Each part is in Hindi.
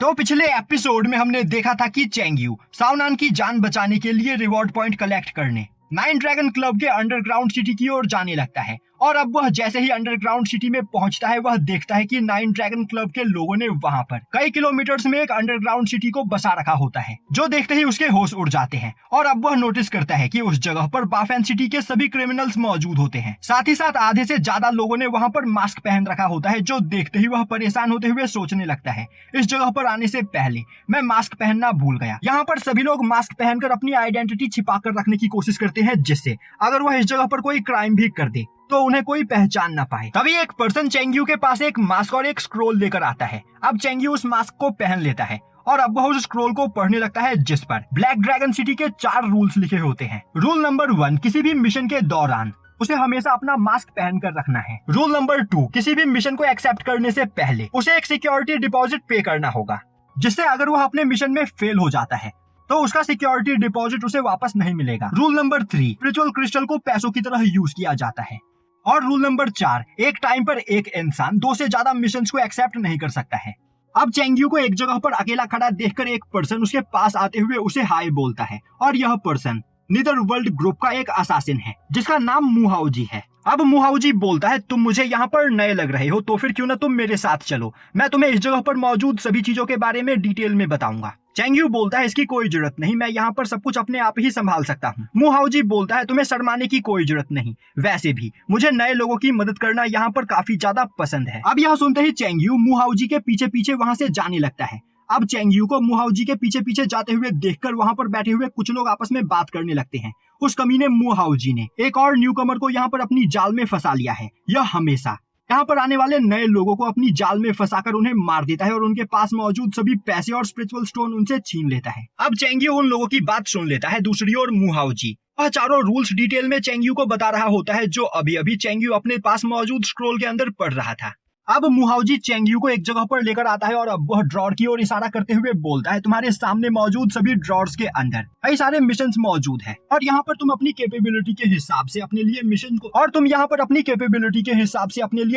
तो पिछले एपिसोड में हमने देखा था कि चेंग यू साओनान की जान बचाने के लिए रिवॉर्ड पॉइंट कलेक्ट करने नाइन ड्रैगन क्लब के अंडरग्राउंड सिटी की ओर जाने लगता है। और अब वह जैसे ही अंडरग्राउंड सिटी में पहुंचता है वह देखता है कि नाइन ड्रैगन क्लब के लोगों ने वहां पर कई किलोमीटर्स में एक अंडरग्राउंड सिटी को बसा रखा होता है, जो देखते ही उसके होश उड़ जाते हैं। और अब वह नोटिस करता है कि उस जगह पर बाफेन सिटी के सभी क्रिमिनल्स मौजूद होते हैं। साथ ही साथ आधे से ज्यादा लोगों ने वहां पर मास्क पहन रखा होता है, जो देखते ही वह परेशान होते हुए सोचने लगता है, इस जगह पर आने से पहले मैं मास्क पहनना भूल गया। यहाँ पर सभी लोग मास्क पहनकर अपनी आइडेंटिटी छिपा कर रखने की कोशिश करते हैं, जिससे अगर वह इस जगह पर कोई क्राइम भी कर दे तो उन्हें कोई पहचान ना पाए। तभी एक पर्सन चेंग यू के पास एक मास्क और एक स्क्रोल लेकर आता है। अब चेंग यू उस मास्क को पहन लेता है और अब वह उस स्क्रोल को पढ़ने लगता है, जिस पर ब्लैक ड्रैगन सिटी के 4 रूल्स लिखे होते हैं। रूल नंबर 1, किसी भी मिशन के दौरान उसे हमेशा अपना मास्क पहन कर रखना है। रूल नंबर 2, किसी भी मिशन को एक्सेप्ट करने से पहले उसे एक सिक्योरिटी डिपॉजिट पे करना होगा, जिससे अगर वह अपने मिशन में फेल हो जाता है तो उसका सिक्योरिटी डिपॉजिट उसे वापस नहीं मिलेगा। रूल नंबर 3, स्पिरिचुअल क्रिस्टल को पैसों की तरह यूज किया जाता है। और रूल नंबर 4, एक टाइम पर एक इंसान 2 से ज्यादा मिशंस को एक्सेप्ट नहीं कर सकता है। अब चेंग यू को एक जगह पर अकेला खड़ा देखकर एक पर्सन उसके पास आते हुए उसे हाय बोलता है, और यह पर्सन नीदर वर्ल्ड ग्रुप का एक असासिन है जिसका नाम मुहाउजी है। अब मुहाउजी बोलता है, तुम मुझे यहाँ पर नए लग रहे हो तो फिर क्यों ना तुम मेरे साथ चलो, मैं तुम्हें इस जगह पर मौजूद सभी चीजों के बारे में डिटेल में बताऊंगा। चेंग यू बोलता है, इसकी कोई जरूरत नहीं, मैं यहाँ पर सब कुछ अपने आप ही संभाल सकता हूँ। मुहाउजी बोलता है, तुम्हें शर्माने की कोई जरूरत नहीं, वैसे भी मुझे नए लोगों की मदद करना यहाँ पर काफी ज्यादा पसंद है। अब यह सुनते ही चेंग यू मुहाउजी के पीछे पीछे वहाँ से जाने लगता है। अब चेंग यू को मुहाउजी के पीछे पीछे जाते हुए देखकर वहाँ पर बैठे हुए कुछ लोग आपस में बात करने लगते हैं। उस कमीने मुहाउजी ने एक और न्यूकमर को यहाँ पर अपनी जाल में फंसा लिया है। यह हमेशा यहाँ पर आने वाले नए लोगों को अपनी जाल में फंसाकर उन्हें मार देता है और उनके पास मौजूद सभी पैसे और स्पिरिचुअल स्टोन उनसे छीन लेता है। अब चेंग यू उन लोगों की बात सुन लेता है। दूसरी ओर मुहाउजी वह चारों रूल्स डिटेल में चेंग यू को बता रहा होता है, जो अभी अभी चेंग यू अपने पास मौजूद स्क्रोल के अंदर पढ़ रहा था। अब मुहाउजी चेंग यू को एक जगह पर लेकर आता है और अब वह ड्रॉर की ओर इशारा करते हुए बोलता है, तुम्हारे सामने मौजूद सभी ड्रॉर्स के अंदर कई सारे मिशंस मौजूद हैं और यहाँ पर तुम अपनी कैपेबिलिटी के हिसाब से अपने लिए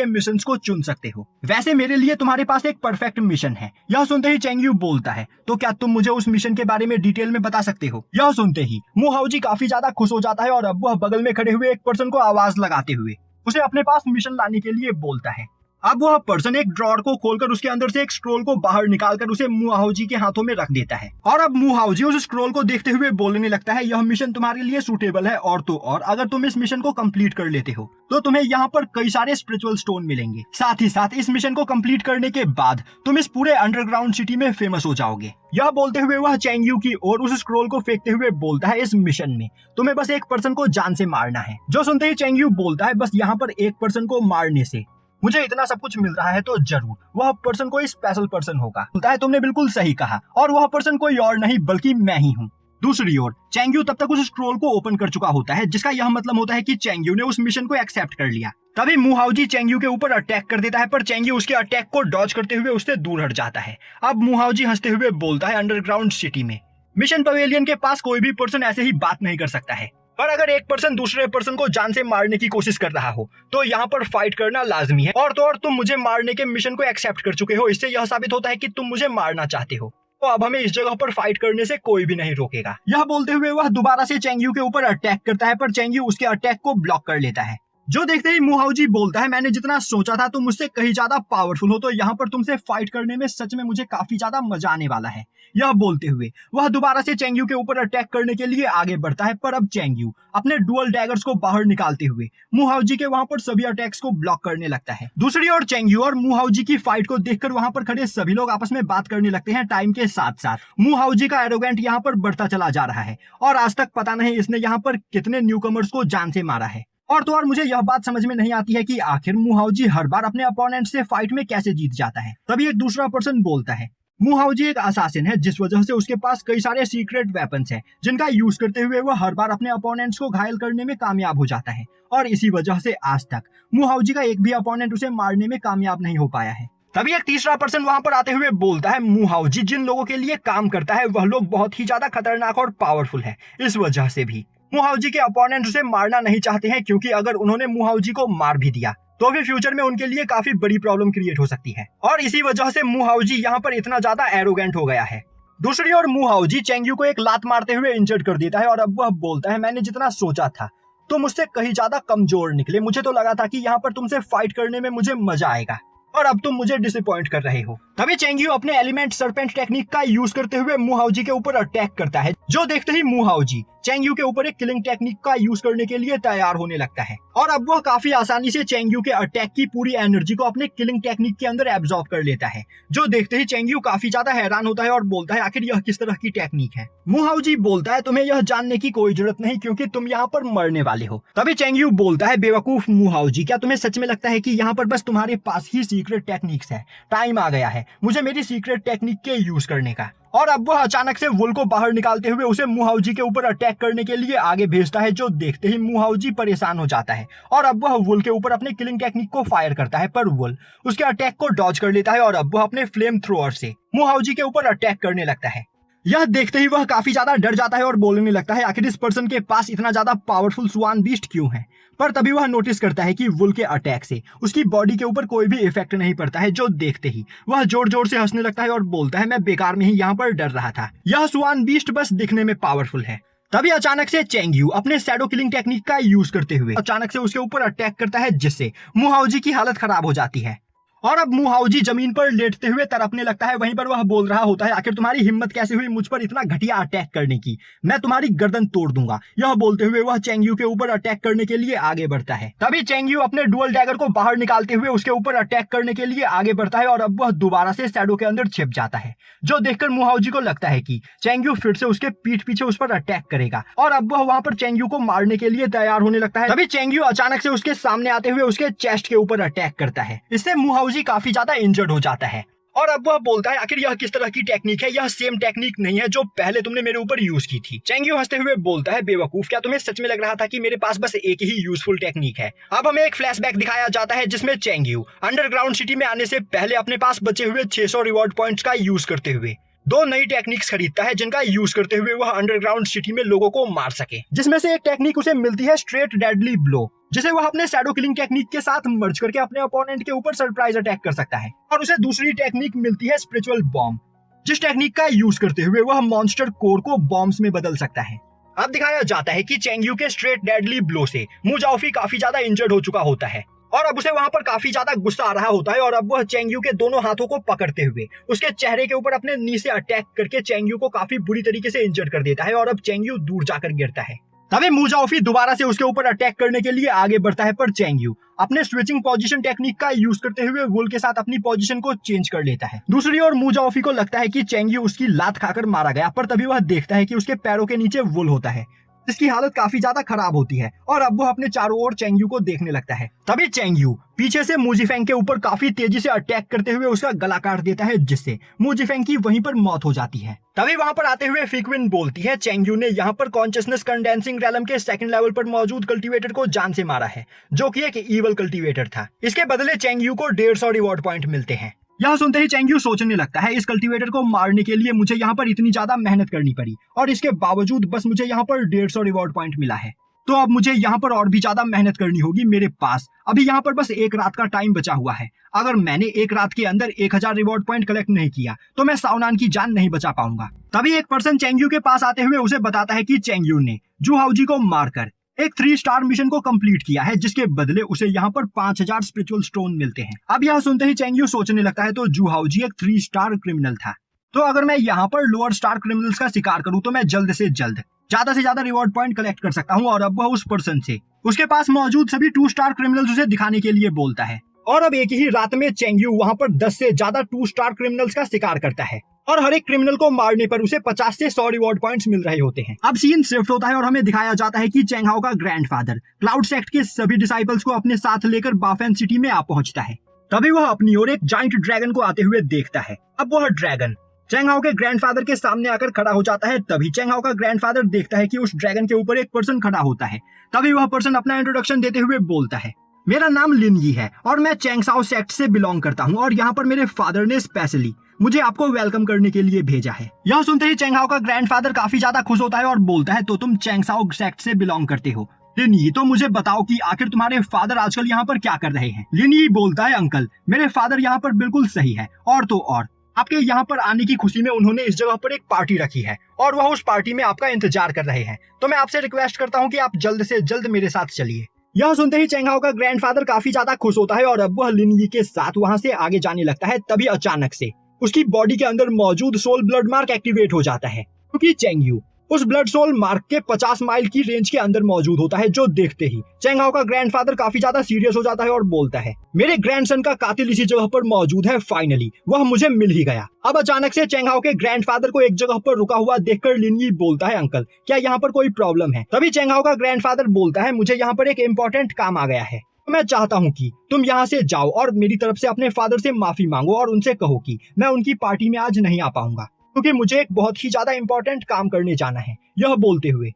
मिशंस को चुन सकते हो। वैसे मेरे लिए तुम्हारे पास एक परफेक्ट मिशन है। यह सुनते ही चेंग यू बोलता है, तो क्या तुम मुझे उस मिशन के बारे में डिटेल में बता सकते हो? यह सुनते ही मुहाउजी काफी ज्यादा खुश हो जाता है और अब वह बगल में खड़े हुए एक पर्सन को आवाज लगाते हुए उसे अपने पास मिशन लाने के लिए बोलता है। अब वह पर्सन एक ड्रॉर को खोलकर उसके अंदर से एक स्क्रोल को बाहर निकालकर उसे मुहाउजी के हाथों में रख देता है। और अब मुहाउजी उस स्क्रोल को देखते हुए बोलने लगता है, यह मिशन तुम्हारे लिए सूटेबल है और तो और अगर तुम इस मिशन को कंप्लीट कर लेते हो तो तुम्हें यहाँ पर कई सारे स्पिरिचुअल स्टोन मिलेंगे। साथ ही साथ इस मिशन को कंप्लीट करने के बाद तुम इस पूरे अंडरग्राउंड सिटी में फेमस हो जाओगे। यह बोलते हुए वह चेंग यू की ओर उस स्क्रोल को फेंकते हुए बोलता है, इस मिशन में तुम्हें बस एक पर्सन को जान से मारना है। जो सुनते ही चेंग यू बोलता है, बस यहाँ पर एक पर्सन को मारने से मुझे इतना सब कुछ मिल रहा है तो जरूर वह पर्सन कोई स्पेशल पर्सन होगा। बोलता है, तुमने बिल्कुल सही कहा और वह पर्सन कोई और नहीं बल्कि मैं ही हूँ। दूसरी ओर चेंग यू तब तक उस स्क्रोल को ओपन कर चुका होता है, जिसका यह मतलब होता है कि चेंग यू ने उस मिशन को एक्सेप्ट कर लिया। तभी मुहाउजी चेंग यू के ऊपर अटैक कर देता है, पर चेंग यू उसके अटैक को डॉज करते हुए उससे दूर हट जाता है। अब मुहाउजी हंसते हुए बोलता है, अंडरग्राउंड सिटी में मिशन पवेलियन के पास कोई भी पर्सन ऐसे ही बात नहीं कर सकता है, पर अगर एक पर्सन दूसरे पर्सन को जान से मारने की कोशिश कर रहा हो तो यहाँ पर फाइट करना लाजमी है। और तो और तुम मुझे मारने के मिशन को एक्सेप्ट कर चुके हो, इससे यह साबित होता है कि तुम मुझे मारना चाहते हो, तो अब हमें इस जगह पर फाइट करने से कोई भी नहीं रोकेगा। यह बोलते हुए वह दोबारा से चेंग यू के ऊपर अटैक करता है, पर चेंग यू उसके अटैक को ब्लॉक कर लेता है। जो देखते ही मुहाउजी बोलता है, मैंने जितना सोचा था तुम मुझसे कहीं ज्यादा पावरफुल हो, तो यहाँ पर तुमसे फाइट करने में सच में मुझे काफी ज्यादा मजा आने वाला है। यह बोलते हुए वह दोबारा से चेंग यू के ऊपर अटैक करने के लिए आगे बढ़ता है, पर अब चेंग यू अपने डुअल डैगर्स को बाहर निकालते हुए मुहाउजी के वहां पर सभी अटैक्स को ब्लॉक करने लगता है। दूसरी ओर चेंग यू और मुहाउजी की फाइट को देखकर वहां पर खड़े सभी लोग आपस में बात करने लगते हैं। टाइम के साथ साथ मुहाउजी का एरोगेंट यहाँ पर बढ़ता चला जा रहा है और आज तक पता नहीं इसने यहाँ पर कितने न्यूकमर्स को जान से मारा है। और तो और मुझे यह बात समझ में नहीं आती है कि आखिर मुहाउजी हर बार अपने अपोनेंट से फाइट में कैसे जीत जाता है। तभी एक दूसरा पर्सन बोलता है, मुहाउजी एक असासिन है, जिस वजह से उसके पास कई सारे सीक्रेट वेपन्स हैं, जिनका यूज करते हुए वह हर बार अपने अपोनेंट्स को घायल करने में कामयाब हो जाता है और इसी वजह से आज तक मुहाउजी का एक भी अपोनेंट उसे मारने में कामयाब नहीं हो पाया है। तभी एक तीसरा पर्सन वहां पर आते हुए बोलता है, मुहाउजी जिन लोगों के लिए काम करता है वह लोग बहुत ही ज्यादा खतरनाक और पावरफुल है, इस वजह से भी मुहाउजी के अपोनेंट उसे मारना नहीं चाहते हैं, क्योंकि अगर उन्होंने मुहाउजी को मार भी दिया तो फिर फ्यूचर में उनके लिए काफी बड़ी प्रॉब्लम क्रिएट हो सकती है। और इसी वजह से मू हाओजी यहाँ पर इतना ज्यादा एरोगेंट हो गया है। दूसरी ओर मू हाओजी चेंग यू को एक लात मारते हुए इंजर्ड कर देता है और अब वह बोलता है, मैंने जितना सोचा था तुम मुझसे कहीं ज्यादा कमजोर निकले। मुझे तो लगा था कि यहाँ पर तुमसे फाइट करने में मुझे मजा आएगा और अब तुम मुझे डिसअपॉइंट कर रहे हो। तभी चेंग यू अपने एलिमेंट सर्पेंट टेक्निक का यूज करते हुए मू हाओजी के ऊपर अटैक करता है, जो देखते ही मू हाओजी चेंग यू के ऊपर एक किलिंग टेक्निक का यूज करने के लिए तैयार होने लगता है और अब वह काफी आसानी से चेंग यू के अटैक की पूरी एनर्जी को अपने किलिंग टेक्निक के अंदर एब्जॉर्ब कर लेता है, जो देखते ही चेंग यू काफी ज्यादा हैरान होता है और बोलता है, आखिर यह किस तरह की टेक्निक है। मू हाओजी बोलता है, तुम्हें यह जानने की कोई जरूरत नहीं क्योंकि तुम यहाँ पर मरने वाले हो। तभी चेंग यू बोलता है, बेवकूफ मू हाओजी, क्या तुम्हें सच में लगता है कि यहाँ पर बस तुम्हारे पास ही सीक्रेट टेक्निक्स है? टाइम आ गया है मुझे मेरी सीक्रेट टेक्निक के यूज करने का। और अब वह अचानक से वुल को बाहर निकालते हुए उसे मू हाओजी के ऊपर अटैक करने के लिए आगे भेजता है, जो देखते ही मू हाओजी परेशान हो जाता है और अब वह वुल के ऊपर अपने किलिंग टेक्निक को फायर करता है, पर वुल उसके अटैक को डॉज कर लेता है और अब वह अपने फ्लेम थ्रोअर से मू हाओजी के ऊपर अटैक करने लगता है। यह देखते ही वह काफी ज्यादा डर जाता है और बोलने लगता है, आखिर इस पर्सन के पास इतना ज्यादा पावरफुल स्वान बीस्ट क्यों है? पर तभी वह नोटिस करता है कि वुल के अटैक से उसकी बॉडी के ऊपर कोई भी इफेक्ट नहीं पड़ता है, जो देखते ही वह जोर जोर से हंसने लगता है और बोलता है, मैं बेकार में ही यहाँ पर डर रहा था, यह स्वान बीस्ट बस दिखने में पावरफुल है। तभी अचानक से चेंग यू अपने शैडो किलिंग टेक्निक का यूज करते हुए अचानक से उसके ऊपर अटैक करता है, जिससे मू हाओजी की हालत खराब हो जाती है और अब मू हाओजी जमीन पर लेटते हुए तड़पने लगता है। वहीं पर वह बोल रहा होता है, आखिर तुम्हारी हिम्मत कैसे हुई मुझ पर इतना घटिया अटैक करने की? मैं तुम्हारी गर्दन तोड़ दूंगा। यह बोलते हुए वह चेंग यू के ऊपर अटैक करने के लिए आगे बढ़ता है। तभी चेंग यू अपने डुअल डैगर को बाहर निकालते हुए उसके ऊपर अटैक करने के लिए आगे बढ़ता है और अब वह दोबारा से शैडो के अंदर छिप जाता है, जो देखकर मू हाओजी को लगता है कि चेंग यू फिर से उसके पीठ पीछे उस पर अटैक करेगा और अब वह वहां पर चेंग यू को मारने के लिए तैयार होने लगता है। तभी चेंग यू अचानक से उसके सामने आते हुए उसके चेस्ट के ऊपर अटैक करता है। इससे मू हाओजी काफी ज्यादा इंजर्ड हो जाता है और अब वह बोलता है, आखिर यह किस तरह की टेक्निक है? यह सेम टेक्निक नहीं है जो पहले तुमने मेरे ऊपर यूज की थी। चेंग यू हंसते हुए बोलता है, बेवकूफ, क्या तुम्हें सच में लग रहा था कि मेरे पास बस एक ही यूजफुल टेक्निक है? अब हमें एक फ्लैशबैक दिखाया जाता है जिसमें चेंग यू अंडरग्राउंड सिटी में आने से पहले अपने पास बचे हुए 600 रिवॉर्ड पॉइंट्स का यूज करते हुए 2 नई टेक्निक्स खरीदता है, जिनका यूज करते हुए वह अंडरग्राउंड सिटी में लोगों को मार सके। जिसमें से एक टेक्निक उसे मिलती है स्ट्रेट डेडली ब्लो, जिसे वह अपने शैडो किलिंग टेक्निक के साथ मर्ज करके अपने अपोनेंट के ऊपर सरप्राइज अटैक कर सकता है। और उसे दूसरी टेक्निक मिलती है स्पिरिचुअल बॉम्ब, जिस टेक्निक का यूज करते हुए वह मॉन्स्टर कोर को बॉम्ब्स में बदल सकता है। अब दिखाया जाता है कि चेंग यू के स्ट्रेट डेडली ब्लो से मू जाओफी काफी ज्यादा इंजर्ड हो चुका होता है और अब उसे वहां पर काफी ज्यादा गुस्सा आ रहा होता है और अब वह चेंग यू के दोनों हाथों को पकड़ते हुए उसके चेहरे के ऊपर अपने नी से अटैक करके चेंग यू को काफी बुरी तरीके से इंजर्ड कर देता है और अब चेंग यू दूर जाकर गिरता है। तभी मू जाओफी दोबारा से उसके ऊपर अटैक करने के लिए आगे बढ़ता है, पर चेंग यू अपने स्विचिंग पोजीशन टेक्निक का यूज करते हुए वुल के साथ अपनी पोजीशन को चेंज कर लेता है। दूसरी ओर मू जाओफी को लगता है कि चेंग यू उसकी लात खाकर मारा गया, पर तभी वह देखता है कि उसके पैरों के नीचे वुल होता है, जिसकी हालत काफी ज्यादा खराब होती है और अब वह अपने चारों ओर चेंग यू को देखने लगता है। तभी चेंग यू पीछे से मू जिफेंग के ऊपर काफी तेजी से अटैक करते हुए उसका गला काट देता है, जिससे मू जिफेंग की वहीं पर मौत हो जाती है। तभी वहां पर आते हुए फिकविन बोलती है, चेंग यू ने यहाँ पर कॉन्शियसनेस कंडेंसिंग रैलम के सेकंड लेवल पर मौजूद कल्टीवेटर को जान से मारा है, जो कि एक ईवल कल्टीवेटर था। इसके बदले चेंग यू को 150 रिवॉर्ड पॉइंट मिलते हैं। यह सुनते ही चेंग यू सोचने लगता है, इस कल्टीवेटर को मारने के लिए मुझे यहाँ पर इतनी ज्यादा मेहनत करनी पड़ी और इसके बावजूद बस मुझे यहाँ पर 150 रिवॉर्ड पॉइंट मिला है, तो अब मुझे यहाँ पर और भी ज्यादा मेहनत करनी होगी। मेरे पास अभी यहाँ पर बस एक रात का टाइम बचा हुआ है। अगर मैंने एक रात के अंदर 1000 रिवॉर्ड पॉइंट कलेक्ट नहीं किया तो मैं साउनान की जान नहीं बचा पाऊंगा। तभी एक पर्सन चेंग यू के पास आते हुए उसे बताता है कि चेंग यू ने जू हाओजी को मारकर एक 3 स्टार मिशन को कंप्लीट किया है, जिसके बदले उसे यहाँ पर 5000 स्पिरिचुअल स्टोन मिलते हैं। अब यह सुनते ही चेंग यू सोचने लगता है, तो जू हाओजी एक 3 स्टार क्रिमिनल था, तो अगर मैं यहाँ पर लोअर स्टार क्रिमिनल्स का शिकार करूँ तो मैं जल्द से जल्द ज्यादा से ज्यादा रिवॉर्ड पॉइंट कलेक्ट कर सकता हूँ। और अब वह उस पर्सन से उसके पास मौजूद सभी 2 स्टार क्रिमिनल्स उसे दिखाने के लिए बोलता है और अब एक ही रात में चेंग यू वहाँ पर 10 से ज्यादा 2 स्टार क्रिमिनल्स का शिकार करता है और हर एक क्रिमिनल को मारने पर उसे 50 से 100 रिवॉर्ड पॉइंट्स मिल रहे होते हैं। अब सीन शिफ्ट होता है और हमें दिखाया जाता है कि चेंग हाओ का ग्रैंडफादर क्लाउड सेक्ट के सभी डिसाइपल्स को अपने साथ लेकर बाफेन सिटी में आ पहुंचता है। तभी वह अपनी ओर एक जाइंट ड्रैगन को आते हुए देखता है। अब वह ड्रैगन चेंग हाओ के ग्रैंडफादर के सामने आकर खड़ा हो जाता है। तभी चेंग हाओ का ग्रैंडफादर देखता है कि उस ड्रैगन के ऊपर एक पर्सन खड़ा होता है। तभी वह पर्सन अपना इंट्रोडक्शन देते हुए बोलता है, मेरा नाम लिन यी है और मैं चेंगसाओ सेक्ट से बिलोंग करता हूँ और यहाँ पर मेरे फादर ने स्पेशली मुझे आपको वेलकम करने के लिए भेजा है। यह सुनते ही चेंग हाओ का ग्रैंडफादर काफी ज्यादा खुश होता है और बोलता है, तो तुम चेंगसाओ सेक्ट से बिलोंग करते हो, लिनी, तो मुझे बताओ कि आखिर तुम्हारे फादर आजकल यहाँ पर क्या कर रहे हैं। लिनी बोलता है, अंकल मेरे फादर यहाँ पर बिल्कुल सही है, और तो और आपके यहाँ पर आने की खुशी में उन्होंने इस जगह पर एक पार्टी रखी है और वह उस पार्टी में आपका इंतजार कर रहे हैं। तो मैं आपसे रिक्वेस्ट करता हूँ कि आप जल्द से जल्द मेरे साथ चलिए। यह सुनते ही चेंग हाओ का ग्रैंडफादर काफी ज्यादा खुश होता है और अब वह लिनी के साथ वहां से आगे जाने लगता है। तभी अचानक से उसकी बॉडी के अंदर मौजूद सोल ब्लड मार्क एक्टिवेट हो जाता है, क्योंकि चेंग यू उस ब्लड सोल मार्क के 50 माइल की रेंज के अंदर मौजूद होता है, जो देखते ही चेंग हाओ का ग्रैंडफादर काफी ज्यादा सीरियस हो जाता है और बोलता है, मेरे ग्रैंडसन का कातिल इसी जगह पर मौजूद है, फाइनली वह मुझे मिल ही गया। अब अचानक से चेंग हाओ के ग्रैंडफादर को एक जगह पर रुका हुआ देखकर लिनी बोलता है, अंकल क्या यहाँ पर कोई प्रॉब्लम है। तभी चेंग हाओ का ग्रैंडफादर बोलता है, मुझे यहाँ पर एक इम्पोर्टेंट काम आ गया है, मैं चाहता हूँ कि तुम यहाँ से जाओ और मेरी तरफ से अपने फादर से माफी मांगो और उनसे कहो कि मैं उनकी पार्टी में आज नहीं आ पाऊंगा, क्योंकि मुझे एक बहुत ही ज्यादा इंपॉर्टेंट काम करने जाना है। यह बोलते हुए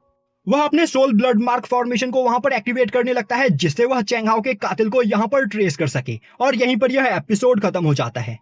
वह अपने सोल ब्लड मार्क फॉर्मेशन को वहां पर एक्टिवेट करने लगता है, जिससे वह चेंग हाओ के कातिल को यहाँ पर ट्रेस कर सके। और यहीं पर यह एपिसोड खत्म हो जाता है।